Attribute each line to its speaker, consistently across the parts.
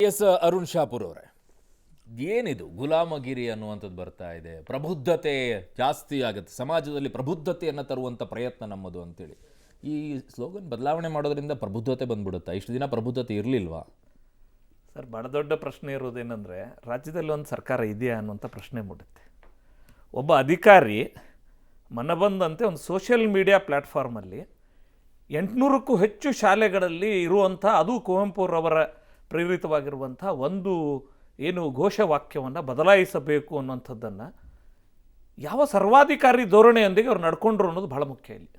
Speaker 1: S Arun Shahpur ಅವರೇ, ಏನಿದು ಗುಲಾಮಗಿರಿ ಅನ್ನುವಂಥದ್ದು ಬರ್ತಾ ಇದೆ, ಪ್ರಬುದ್ಧತೆ ಜಾಸ್ತಿ ಆಗುತ್ತೆ, ಸಮಾಜದಲ್ಲಿ ಪ್ರಬುದ್ಧತೆಯನ್ನು ತರುವಂಥ ಪ್ರಯತ್ನ ನಮ್ಮದು ಅಂತೇಳಿ ಈ ಸ್ಲೋಗನ್ ಬದಲಾವಣೆ ಮಾಡೋದ್ರಿಂದ ಪ್ರಬುದ್ಧತೆ ಬಂದ್ಬಿಡುತ್ತಾ? ಇಷ್ಟು ದಿನ ಪ್ರಬುದ್ಧತೆ ಇರಲಿಲ್ವಾ
Speaker 2: ಸರ್? ಬಹಳ ದೊಡ್ಡ ಪ್ರಶ್ನೆ ಇರೋದೇನೆಂದರೆ, ರಾಜ್ಯದಲ್ಲಿ ಒಂದು ಸರ್ಕಾರ ಇದೆಯಾ ಅನ್ನುವಂಥ ಪ್ರಶ್ನೆ ಮೂಡುತ್ತೆ. ಒಬ್ಬ ಅಧಿಕಾರಿ ಮನಬಂದಂತೆ ಒಂದು ಸೋಷಿಯಲ್ ಮೀಡಿಯಾ ಪ್ಲ್ಯಾಟ್ಫಾರ್ಮಲ್ಲಿ 800ಕ್ಕೂ ಹೆಚ್ಚು ಶಾಲೆಗಳಲ್ಲಿ ಇರುವಂಥ, ಅದು ಕುವೆಂಪುರವರ ಪ್ರೇರಿತವಾಗಿರುವಂಥ ಒಂದು ಏನು ಘೋಷವಾಕ್ಯವನ್ನು ಬದಲಾಯಿಸಬೇಕು ಅನ್ನುವಂಥದ್ದನ್ನು ಯಾವ ಸರ್ವಾಧಿಕಾರಿ ಧೋರಣೆಯೊಂದಿಗೆ ಅವ್ರು ನಡ್ಕೊಂಡ್ರು ಅನ್ನೋದು ಭಾಳ ಮುಖ್ಯ ಇಲ್ಲಿ.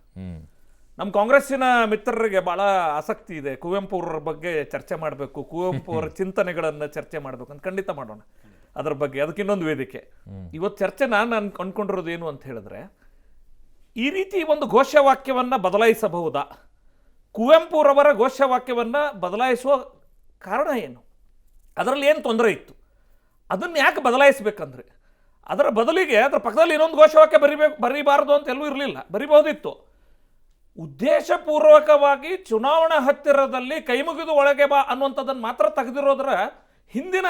Speaker 2: ನಮ್ಮ ಕಾಂಗ್ರೆಸ್ಸಿನ ಮಿತ್ರರಿಗೆ ಭಾಳ ಆಸಕ್ತಿ ಇದೆ, ಕುವೆಂಪು ಅವರ ಬಗ್ಗೆ ಚರ್ಚೆ ಮಾಡಬೇಕು, ಕುವೆಂಪು ಅವರ ಚಿಂತನೆಗಳನ್ನು ಚರ್ಚೆ ಮಾಡಬೇಕು ಅಂತ. ಖಂಡಿತ ಮಾಡೋಣ ಅದರ ಬಗ್ಗೆ, ಅದಕ್ಕೆ ಇನ್ನೊಂದು ವೇದಿಕೆ. ಇವತ್ತು ಚರ್ಚೆ ನಾನು ಅಂದ್ಕೊಂಡಿರೋದು ಏನು ಅಂತ ಹೇಳಿದ್ರೆ, ಈ ರೀತಿ ಒಂದು ಘೋಷವಾಕ್ಯವನ್ನು ಬದಲಾಯಿಸಬಹುದಾ? ಕುವೆಂಪುರವರ ಘೋಷವಾಕ್ಯವನ್ನು ಬದಲಾಯಿಸುವ ಕಾರಣ ಏನು? ಅದರಲ್ಲಿ ಏನು ತೊಂದರೆ ಇತ್ತು? ಅದನ್ನು ಯಾಕೆ ಬದಲಾಯಿಸಬೇಕಂದ್ರೆ, ಅದರ ಬದಲಿಗೆ ಅದರ ಪಕ್ಕದಲ್ಲಿ ಇನ್ನೊಂದು ಘೋಷವಾಕ್ಯ ಬರೀಬಾರದು ಅಂತ ಎಲ್ಲೂ ಇರಲಿಲ್ಲ, ಬರಿಬಹುದಿತ್ತು. ಉದ್ದೇಶಪೂರ್ವಕವಾಗಿ ಚುನಾವಣಾ ಹತ್ತಿರದಲ್ಲಿ ಕೈಮುಗಿದು ಒಳಗೆ ಬಾ ಅನ್ನುವಂಥದ್ದನ್ನು ಮಾತ್ರ ತೆಗೆದಿರೋದ್ರ ಹಿಂದಿನ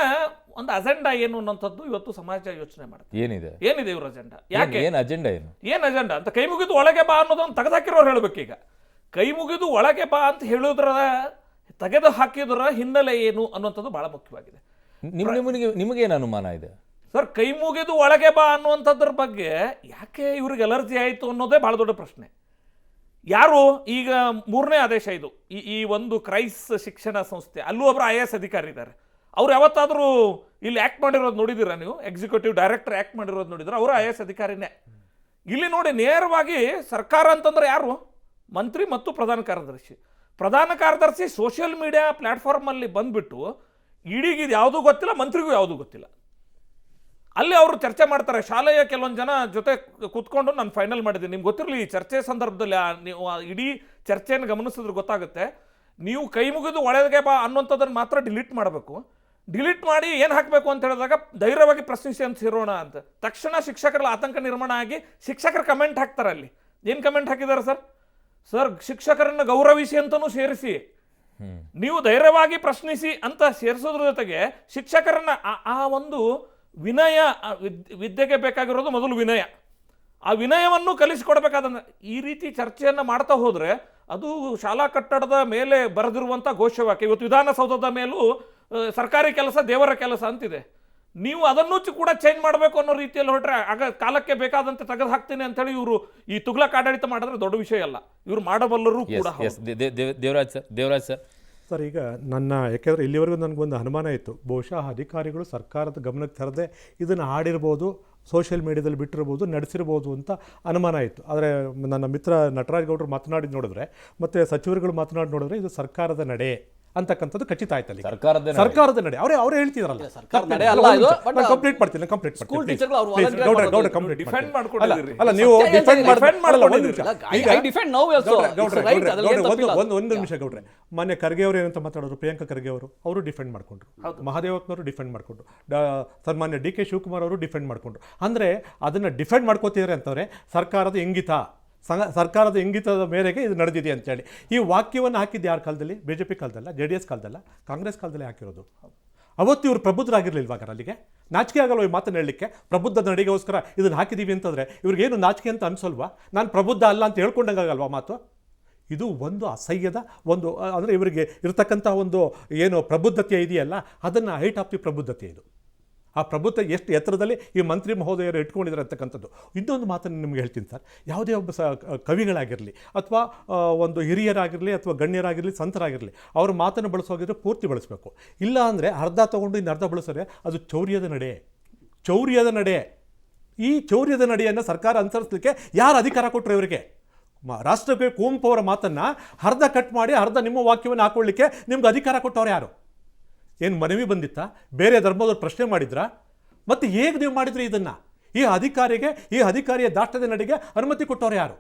Speaker 2: ಒಂದು ಅಜೆಂಡಾ ಏನು ಅನ್ನೋಂಥದ್ದು ಇವತ್ತು ಸಮಾಜ ಯೋಚನೆ ಮಾಡುತ್ತೆ. ಏನಿದೆ ಇವ್ರ ಅಜೆಂಡಾ? ಯಾಕೆ ಏನು ಅಜೆಂಡಾ ಅಂತ ಕೈ ಮುಗಿದು ಒಳಗೆ ಬಾ ಅನ್ನೋದನ್ನು ತೆಗೆದುಹಾಕಿರೋರು ಹೇಳಬೇಕೀಗ. ಕೈ ಮುಗಿದು ಒಳಗೆ ಬಾ ಅಂತ ಹೇಳೋದ್ರ ತೆಗೆದು ಹಾಕಿದ್ರ ಹಿನ್ನೆಲೆ ಏನು ಅನ್ನುವಂಥದ್ದು ಬಹಳ ಮುಖ್ಯವಾಗಿದೆ.
Speaker 1: ನಿಮಗೇನು ಅನುಮಾನ ಇದೆ
Speaker 2: ಸರ್? ಕೈ ಮುಗಿದು ಒಳಗೆ ಬಾ ಅನ್ನುವಂಥದ್ರ ಬಗ್ಗೆ ಯಾಕೆ ಇವ್ರಿಗೆ ಅಲರ್ಜಿ ಆಯಿತು ಅನ್ನೋದೇ ಬಹಳ ದೊಡ್ಡ ಪ್ರಶ್ನೆ. ಯಾರು ಈಗ 3ನೇ ಆದೇಶ ಇದು, ಈ ಒಂದು ಕ್ರೈಸ್ ಶಿಕ್ಷಣ ಸಂಸ್ಥೆ, ಅಲ್ಲೂ ಒಬ್ಬರು IAS ಅಧಿಕಾರಿ ಇದ್ದಾರೆ. ಅವ್ರು ಯಾವತ್ತಾದರೂ ಇಲ್ಲಿ ಆ್ಯಕ್ಟ್ ಮಾಡಿರೋದು ನೋಡಿದ್ದೀರಾ ನೀವು? ಎಕ್ಸಿಕ್ಯೂಟಿವ್ ಡೈರೆಕ್ಟರ್ ಆ್ಯಕ್ಟ್ ಮಾಡಿರೋದು ನೋಡಿದ್ರೆ ಅವರು IAS ಅಧಿಕಾರಿನೇ. ಇಲ್ಲಿ ನೋಡಿ, ನೇರವಾಗಿ ಸರ್ಕಾರ ಅಂತಂದ್ರೆ ಯಾರು? ಮಂತ್ರಿ ಮತ್ತು ಪ್ರಧಾನ ಕಾರ್ಯದರ್ಶಿ. ಪ್ರಧಾನ ಕಾರ್ಯದರ್ಶಿ ಸೋಷಿಯಲ್ ಮೀಡಿಯಾ ಪ್ಲ್ಯಾಟ್ಫಾರ್ಮಲ್ಲಿ ಬಂದುಬಿಟ್ಟು ಇಡೀಗಿದು ಯಾವುದೂ ಗೊತ್ತಿಲ್ಲ, ಮಂತ್ರಿಗೂ ಯಾವುದೂ ಗೊತ್ತಿಲ್ಲ. ಅಲ್ಲಿ ಅವರು ಚರ್ಚೆ ಮಾಡ್ತಾರೆ. ಶಾಲೆಯ ಕೆಲವೊಂದು ಜನ ಜೊತೆ ಕೂತ್ಕೊಂಡು ನಾನು ಫೈನಲ್ ಮಾಡಿದ್ದೀನಿ. ನಿಮ್ಗೆ ಗೊತ್ತಿರಲಿ, ಈ ಚರ್ಚೆ ಸಂದರ್ಭದಲ್ಲಿ ನೀವು ಇಡೀ ಚರ್ಚೆಯನ್ನು ಗಮನಿಸಿದ್ರೆ ಗೊತ್ತಾಗುತ್ತೆ. ನೀವು ಕೈ ಮುಗಿದು ಒಳಗೆ ಬಾ ಅನ್ನುವಂಥದ್ದನ್ನು ಮಾತ್ರ ಡಿಲೀಟ್ ಮಾಡಬೇಕು. ಡಿಲೀಟ್ ಮಾಡಿ ಏನು ಹಾಕಬೇಕು ಅಂತ ಹೇಳಿದಾಗ ಧೈರ್ಯವಾಗಿ ಪ್ರಶ್ನಿಸಿ ಅಂತ ಇರೋಣ ಅಂತ ತಕ್ಷಣ ಶಿಕ್ಷಕರಲ್ಲಿ ಆತಂಕ ನಿರ್ಮಾಣ ಆಗಿ ಶಿಕ್ಷಕರು ಕಮೆಂಟ್ ಹಾಕ್ತಾರೆ. ಅಲ್ಲಿ ಏನು ಕಮೆಂಟ್ ಹಾಕಿದ್ದಾರೆ ಸರ್? ಶಿಕ್ಷಕರನ್ನು ಗೌರವಿಸಿ ಅಂತಲೂ ಸೇರಿಸಿ, ನೀವು ಧೈರ್ಯವಾಗಿ ಪ್ರಶ್ನಿಸಿ ಅಂತ ಸೇರಿಸೋದ್ರ ಜೊತೆಗೆ ಶಿಕ್ಷಕರನ್ನ ಆ ಒಂದು ವಿನಯ, ವಿದ್ಯೆಗೆ ಬೇಕಾಗಿರೋದು ಮೊದಲು ವಿನಯ, ಆ ವಿನಯವನ್ನು ಕಲಿಸಿಕೊಡ್ಬೇಕಾದ ಈ ರೀತಿ ಚರ್ಚೆಯನ್ನು ಮಾಡ್ತಾ ಹೋದರೆ ಅದು ಶಾಲಾ ಕಟ್ಟಡದ ಮೇಲೆ ಬರೆದಿರುವಂಥ ಘೋಷವಾಕ್ಯ. ಇವತ್ತು ವಿಧಾನಸೌಧದ ಮೇಲೂ ಸರ್ಕಾರಿ ಕೆಲಸ ದೇವರ ಕೆಲಸ ಅಂತಿದೆ. ನೀವು ಅದನ್ನು ಕೂಡ ಚೇಂಜ್ ಮಾಡಬೇಕು ಅನ್ನೋ ರೀತಿಯಲ್ಲಿ ಹೊರಟ್ರೆ ಆಗ ಕಾಲಕ್ಕೆ ಬೇಕಾದಂತೆ ತೆಗೆದು ಹಾಕ್ತೀನಿ ಅಂತೇಳಿ ಇವರು ಈ ತುಗ್ಲಕ್ ಆಡಳಿತ ಮಾಡಿದ್ರೆ ದೊಡ್ಡ ವಿಷಯ ಅಲ್ಲ, ಇವರು ಮಾಡಬಲ್ಲರೂ ಕೂಡ.
Speaker 1: ದೇವರಾಜ್
Speaker 3: ಸರ್, ಈಗ ಯಾಕೆಂದರೆ ಇಲ್ಲಿವರೆಗೂ ನನಗೊಂದು ಅನುಮಾನ ಇತ್ತು, ಬಹುಶಃ ಅಧಿಕಾರಿಗಳು ಸರ್ಕಾರದ ಗಮನಕ್ಕೆ ತರದೆ ಇದನ್ನು ಆಡಿರ್ಬೋದು, ಸೋಷಿಯಲ್ ಮೀಡಿಯಾದಲ್ಲಿ ಬಿಟ್ಟಿರ್ಬೋದು, ನಡೆಸಿರ್ಬೋದು ಅಂತ ಅನುಮಾನ ಇತ್ತು. ಆದರೆ ನನ್ನ ಮಿತ್ರ ನಟರಾಜ್ ಗೌಡರು ಮಾತನಾಡಿ ನೋಡಿದ್ರೆ, ಮತ್ತು ಸಚಿವರುಗಳು ಮಾತನಾಡಿ ನೋಡಿದ್ರೆ, ಇದು ಸರ್ಕಾರದ ನಡೆ ಅಂತಕ್ಕಂಥದ್ದು ಖಚಿತ ಆಯ್ತಲ್ಲ. ಸರ್ಕಾರದ ನಡೆ ಅವರೇ ಹೇಳ್ತಿದಾರಲ್ಲ. ಕಂಪ್ಲೀಟ್ ಮಾಡ್ತೀನಿ. ಒಂದು ನಿಮಿಷ ಗೌಡ್ರೆ, ಮೊನ್ನೆ ಖರ್ಗೆ ಅವರು ಏನಂತ ಮಾತಾಡೋರು, ಪ್ರಿಯಾಂಕಾ ಖರ್ಗೆ ಅವರು ಡಿಫೆಂಡ್ ಮಾಡ್ಕೊಂಡ್ರು, ಮಹಾದೇವಪ್ಪನವರು ಡಿಫೆಂಡ್ ಮಾಡ್ಕೊಂಡ್ರು, ಸನ್ಮಾನ್ಯ DK ಶಿವಕುಮಾರ್ ಅವರು ಡಿಫೆಂಡ್ ಮಾಡ್ಕೊಂಡ್ರು. ಅಂದರೆ ಅದನ್ನು ಡಿಫೆಂಡ್ ಮಾಡ್ಕೋತಿದ್ದಾರೆ ಅಂತಂದರೆ ಸರ್ಕಾರದ ಇಂಗಿತದ ಮೇರೆಗೆ ಇದು ನಡೆದಿದೆ ಅಂತೇಳಿ ಈ ವಾಕ್ಯವನ್ನು ಹಾಕಿದ್ದು ಯಾರ ಕಾಲದಲ್ಲಿ? BJP ಕಾಲದಲ್ಲ, JDS ಕಾಲದಲ್ಲ, ಕಾಂಗ್ರೆಸ್ ಕಾಲದಲ್ಲಿ ಹಾಕಿರೋದು. ಅವತ್ತು ಇವರು ಪ್ರಬುದ್ಧರಾಗಿರ್ಲಿಲ್ವಾಗ? ಅಲ್ಲಿಗೆ ನಾಚಿಕೆ ಆಗಲ್ವ ಈ ಮಾತನ್ನು ಹೇಳಲಿಕ್ಕೆ? ಪ್ರಬುದ್ಧ ನಡೆಗೋಸ್ಕರ ಇದನ್ನು ಹಾಕಿದ್ದೀವಿ ಅಂತಂದರೆ ಇವ್ರಿಗೇನು ನಾಚಿಕೆ ಅಂತ ಅನಿಸಲ್ವಾ? ನಾನು ಪ್ರಬುದ್ಧ ಅಲ್ಲ ಅಂತ ಹೇಳ್ಕೊಂಡಂಗಾಗಲ್ವಾ ಮಾತು? ಇದು ಒಂದು ಅಸಹ್ಯದ ಒಂದು, ಅಂದರೆ ಇವರಿಗೆ ಇರತಕ್ಕಂಥ ಒಂದು ಏನು ಪ್ರಬುದ್ಧತೆ ಇದೆಯಲ್ಲ, ಅದನ್ನು ಹೈಟ್ ಆಫ್ ದಿ ಪ್ರಬುದ್ಧತೆ ಇದು. ಆ ಪ್ರಭುತ್ವ ಎಷ್ಟು ಎತ್ತರದಲ್ಲಿ ಈ ಮಂತ್ರಿ ಮಹೋದಯರು ಇಟ್ಕೊಂಡಿದ್ದಾರೆ ಅಂತಕ್ಕಂಥದ್ದು. ಇನ್ನೊಂದು ಮಾತನ್ನು ನಿಮಗೆ ಹೇಳ್ತೀನಿ ಸರ್, ಯಾವುದೇ ಒಬ್ಬ ಕವಿಗಳಾಗಿರಲಿ ಅಥವಾ ಒಂದು ಹಿರಿಯರಾಗಿರಲಿ ಅಥವಾ ಗಣ್ಯರಾಗಿರಲಿ ಸಂತರಾಗಿರಲಿ, ಅವ್ರ ಮಾತನ್ನು ಬಳಸೋಗಿದ್ರೆ ಪೂರ್ತಿ ಬಳಸಬೇಕು. ಇಲ್ಲ ಅಂದರೆ ಅರ್ಧ ತೊಗೊಂಡು ಇನ್ನು ಅರ್ಧ ಬಳಸಿದ್ರೆ ಅದು ಚೌರ್ಯದ ನಡೆ. ಈ ಚೌರ್ಯದ ನಡೆಯನ್ನು ಸರ್ಕಾರ ಅನುಸರಿಸಲಿಕ್ಕೆ ಯಾರು ಅಧಿಕಾರ ಕೊಟ್ಟರು ಇವರಿಗೆ? ರಾಷ್ಟ್ರಕವಿ ಕುವೆಂಪು ಅವರ ಮಾತನ್ನು ಅರ್ಧ ಕಟ್ ಮಾಡಿ ಅರ್ಧ ನಿಮ್ಮ ವಾಕ್ಯವನ್ನು ಹಾಕೊಳ್ಳಿಕ್ಕೆ ನಿಮ್ಗೆ ಅಧಿಕಾರ ಕೊಟ್ಟವ್ರು ಯಾರು? ಏನು ಮನವಿ ಬಂದಿತ್ತಾ? ಬೇರೆ ಧರ್ಮದವ್ರು ಪ್ರಶ್ನೆ ಮಾಡಿದ್ರಾ? ಮತ್ತು ಹೇಗೆ ನೀವು ಮಾಡಿದ್ರಿ ಇದನ್ನು? ಈ ಅಧಿಕಾರಿಯ ದಾಷ್ಟ್ಯದ ನಡೆಗೆ ಅನುಮತಿ ಕೊಟ್ಟವ್ರು ಯಾರು?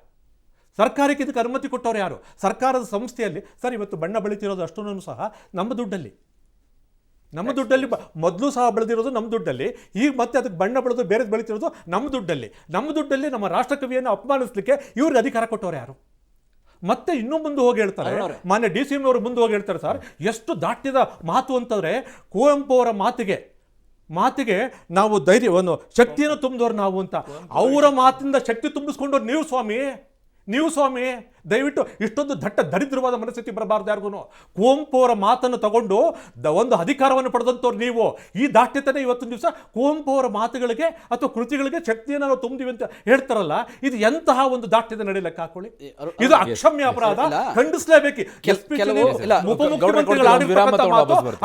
Speaker 3: ಸರ್ಕಾರಕ್ಕೆ ಇದಕ್ಕೆ ಅನುಮತಿ ಕೊಟ್ಟವ್ರು ಯಾರು? ಸರ್ಕಾರದ ಸಂಸ್ಥೆಯಲ್ಲಿ ಸರ್ ಇವತ್ತು ಬಣ್ಣ ಬೆಳೀತಿರೋದು ಅಷ್ಟೂ ಸಹ ನಮ್ಮ ದುಡ್ಡಲ್ಲಿ ಮೊದಲು ಸಹ ಬೆಳೆದಿರೋದು ನಮ್ಮ ದುಡ್ಡಲ್ಲಿ, ಈಗ ಮತ್ತೆ ಅದಕ್ಕೆ ಬಣ್ಣ ಬೆಳೆದು ಬೇರೆ ಬೆಳೀತಿರೋದು ನಮ್ಮ ದುಡ್ಡಲ್ಲಿ ನಮ್ಮ ರಾಷ್ಟ್ರಕವಿಯನ್ನು ಅಪಮಾನಿಸಲಿಕ್ಕೆ ಇವ್ರಿಗೆ ಅಧಿಕಾರ ಕೊಟ್ಟವ್ರು ಯಾರು? ಮತ್ತೆ ಇನ್ನೂ ಮುಂದೆ ಹೋಗಿ ಹೇಳ್ತಾರೆ, ಮಾನ್ಯ ಡಿ ಸಿ ಎಂ ಅವರು ಮುಂದೆ ಹೋಗಿ ಹೇಳ್ತಾರೆ ಸರ್, ಎಷ್ಟು ದಾಟ್ಯದ ಮಾತು ಅಂತಂದ್ರೆ ಕುವೆಂಪು ಅವರ ಮಾತಿಗೆ ನಾವು ಧೈರ್ಯವನ್ನು ಶಕ್ತಿಯನ್ನು ತುಂಬಿದವ್ರು ನಾವು ಅಂತ. ಅವರ ಮಾತಿಂದ ಶಕ್ತಿ ತುಂಬಿಸ್ಕೊಂಡವ್ರು ನೀವು ಸ್ವಾಮಿ ದಯವಿಟ್ಟು ಇಷ್ಟೊಂದು ದರಿದ್ರವಾದ ಮನಸ್ಥಿತಿ ಬರಬಾರ್ದು ಯಾರಿಗೂ. ಕುವೆಂಪು ಅವರ ಮಾತನ್ನು ತಗೊಂಡು ಒಂದು ಅಧಿಕಾರವನ್ನು ಪಡೆದಂಥವ್ರು ನೀವು. ಈ ದಾಟ್ಯತೆನೇ ಇವತ್ತೊಂದು ದಿವಸ ಕುವೆಂಪು ಅವರ ಮಾತುಗಳಿಗೆ ಅಥವಾ ಕೃತಿಗಳಿಗೆ ಶಕ್ತಿಯನ್ನು ನಾವು ತುಂಬಿದೀವಿ ಅಂತ ಹೇಳ್ತಾರಲ್ಲ, ಇದು ಎಂತಹ ಒಂದು ದಾಟ್ಯತೆ ನಡೀಲಿಕ್ಕೆ ಹಾಕೊಳ್ಳಿ. ಇದು ಅಕ್ಷಮ್ಯ ಅಪರಾಧ, ಖಂಡಿಸಲೇಬೇಕು.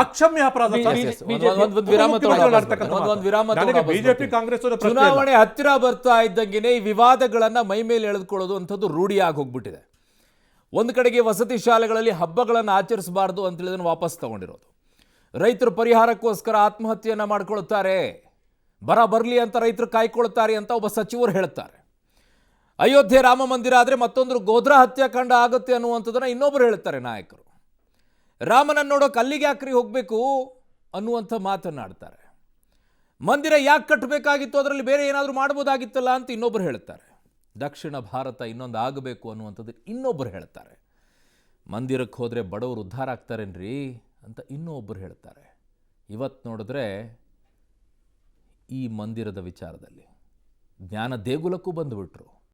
Speaker 3: ಅಕ್ಷಮ್ಯ ಅಪರಾಧ. ಬಿಜೆಪಿ ಕಾಂಗ್ರೆಸ್
Speaker 1: ಚುನಾವಣೆ ಹತ್ತಿರ ಬರ್ತಾ ಇದ್ದಂಗೆನೆ ಈ ವಿವಾದಗಳನ್ನ ಮೈ ಮೇಲೆ ಎಳೆದುಕೊಳ್ಳೋದು ಅಂತದ್ದು ರೂಢಿಯಾಗಿ ಹೋಗ್ಬಿಟ್ಟಿದೆ. ಒಂದು ಕಡೆಗೆ ವಸತಿ ಶಾಲೆಗಳಲ್ಲಿ ಹಬ್ಬಗಳನ್ನು ಆಚರಿಸಬಾರ್ದು ಅಂತ ಹೇಳಿದನ್ನು ವಾಪಸ್ ತಗೊಂಡಿರೋದು, ರೈತರು ಪರಿಹಾರಕ್ಕೋಸ್ಕರ ಆತ್ಮಹತ್ಯೆಯನ್ನು ಮಾಡ್ಕೊಳ್ತಾರೆ, ಬರ ಬರಲಿ ಅಂತ ರೈತರು ಕಾಯ್ಕೊಳ್ತಾರೆ ಅಂತ ಒಬ್ಬ ಸಚಿವರು ಹೇಳ್ತಾರೆ. ಅಯೋಧ್ಯೆ ರಾಮ ಮಂದಿರ ಆದರೆ ಮತ್ತೊಂದು ಗೋಧ್ರಾ ಹತ್ಯಾಕಾಂಡ ಆಗುತ್ತೆ ಅನ್ನುವಂಥದ್ದನ್ನು ಇನ್ನೊಬ್ಬರು ಹೇಳ್ತಾರೆ ನಾಯಕರು. ರಾಮನನ್ನು ನೋಡೋಕೆ ಅಲ್ಲಿಗೆ ಯಾಕ್ರಿ ಹೋಗಬೇಕು ಅನ್ನುವಂಥ ಮಾತನ್ನಾಡ್ತಾರೆ. ಮಂದಿರ ಯಾಕೆ ಕಟ್ಟಬೇಕಾಗಿತ್ತು, ಅದರಲ್ಲಿ ಬೇರೆ ಏನಾದರೂ ಮಾಡ್ಬೋದಾಗಿತ್ತಲ್ಲ ಅಂತ ಇನ್ನೊಬ್ಬರು ಹೇಳ್ತಾರೆ. ದಕ್ಷಿಣ ಭಾರತ ಇನ್ನೊಂದು ಆಗಬೇಕು ಅನ್ನುವಂಥದ್ದು ಇನ್ನೊಬ್ಬರು ಹೇಳ್ತಾರೆ. ಮಂದಿರಕ್ಕೆ ಹೋದರೆ ಬಡವರು ಉದ್ಧಾರ ಆಗ್ತಾರೇನ್ರಿ ಅಂತ ಇನ್ನೊಬ್ಬರು ಹೇಳ್ತಾರೆ. ಇವತ್ತು ನೋಡಿದ್ರೆ ಈ ಮಂದಿರದ ವಿಚಾರದಲ್ಲಿ ಜ್ಞಾನ ದೇಗುಲಕ್ಕೂ ಬಂದುಬಿಟ್ರು.